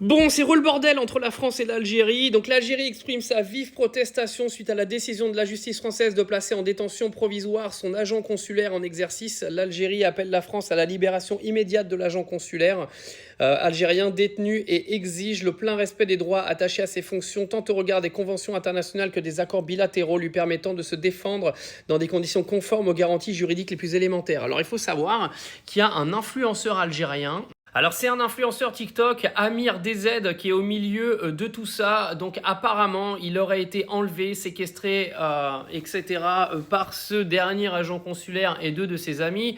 Bon, c'est le bordel entre la France et l'Algérie. Donc l'Algérie exprime sa vive protestation suite à la décision de la justice française de placer en détention provisoire son agent consulaire en exercice. L'Algérie appelle la France à la libération immédiate de l'agent consulaire algérien détenu et exige le plein respect des droits attachés à ses fonctions, tant au regard des conventions internationales que des accords bilatéraux lui permettant de se défendre dans des conditions conformes aux garanties juridiques les plus élémentaires. Alors il faut savoir qu'il y a un influenceur algérien. Alors c'est un influenceur TikTok, Amir DZ, qui est au milieu de tout ça. Donc apparemment, il aurait été enlevé, séquestré, etc. par ce dernier agent consulaire et deux de ses amis.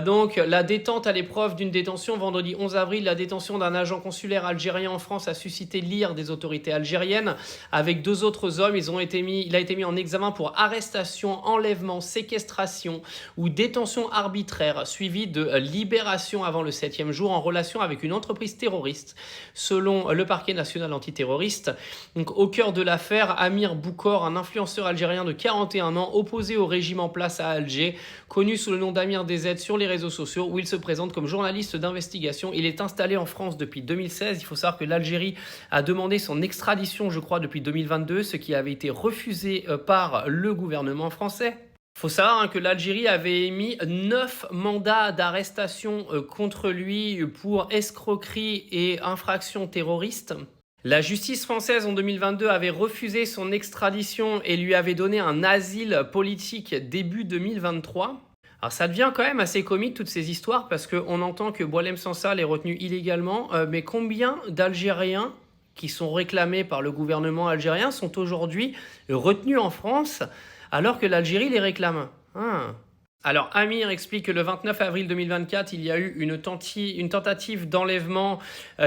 Donc la détente à l'épreuve d'une détention vendredi 11 avril, la détention d'un agent consulaire algérien en France a suscité l'ire des autorités algériennes. Avec deux autres hommes, il a été mis en examen pour arrestation, enlèvement, séquestration ou détention arbitraire, suivie de libération avant le 7e jour en relation avec une entreprise terroriste, selon le parquet national antiterroriste. Donc, au cœur de l'affaire, Amir Boukor, un influenceur algérien de 41 ans, opposé au régime en place à Alger, connu sous le nom d'Amir DZ sur les réseaux sociaux, où il se présente comme journaliste d'investigation. Il est installé en France depuis 2016. Il faut savoir que l'Algérie a demandé son extradition, je crois, depuis 2022, ce qui avait été refusé par le gouvernement français. Il faut savoir que l'Algérie avait émis 9 mandats d'arrestation contre lui pour escroquerie et infraction terroriste. La justice française en 2022 avait refusé son extradition et lui avait donné un asile politique début 2023. Alors ça devient quand même assez comique toutes ces histoires parce qu'on entend que Boualem Sansal est retenu illégalement, mais combien d'Algériens qui sont réclamés par le gouvernement algérien sont aujourd'hui retenus en France alors que l'Algérie les réclame. Alors Amir explique que le 29 avril 2024, il y a eu une tentative d'enlèvement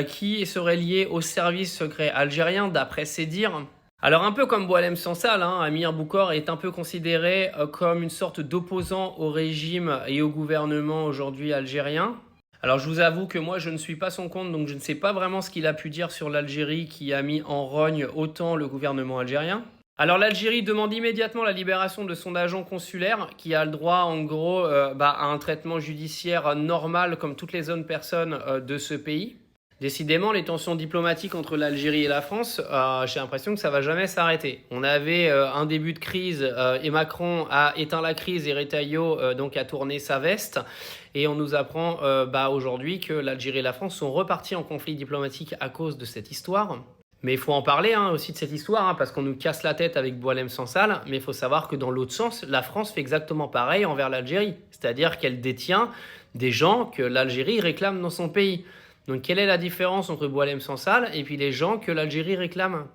qui serait liée au service secret algérien, d'après ses dires. Alors un peu comme Boualem Sansal, Amir Boukor est un peu considéré comme une sorte d'opposant au régime et au gouvernement aujourd'hui algérien. Alors je vous avoue que moi je ne suis pas son compte, donc je ne sais pas vraiment ce qu'il a pu dire sur l'Algérie qui a mis en rogne autant le gouvernement algérien. Alors l'Algérie demande immédiatement la libération de son agent consulaire qui a le droit en gros à un traitement judiciaire normal comme toutes les autres personnes de ce pays. Décidément, les tensions diplomatiques entre l'Algérie et la France, j'ai l'impression que ça va jamais s'arrêter. On avait un début de crise et Macron a éteint la crise et Retailleau donc a tourné sa veste. Et on nous apprend aujourd'hui que l'Algérie et la France sont repartis en conflit diplomatique à cause de cette histoire. Mais il faut en parler aussi de cette histoire, parce qu'on nous casse la tête avec Boualem Sansal. Mais il faut savoir que dans l'autre sens, la France fait exactement pareil envers l'Algérie. C'est-à-dire qu'elle détient des gens que l'Algérie réclame dans son pays. Donc quelle est la différence entre Boualem Sansal et puis les gens que l'Algérie réclame ?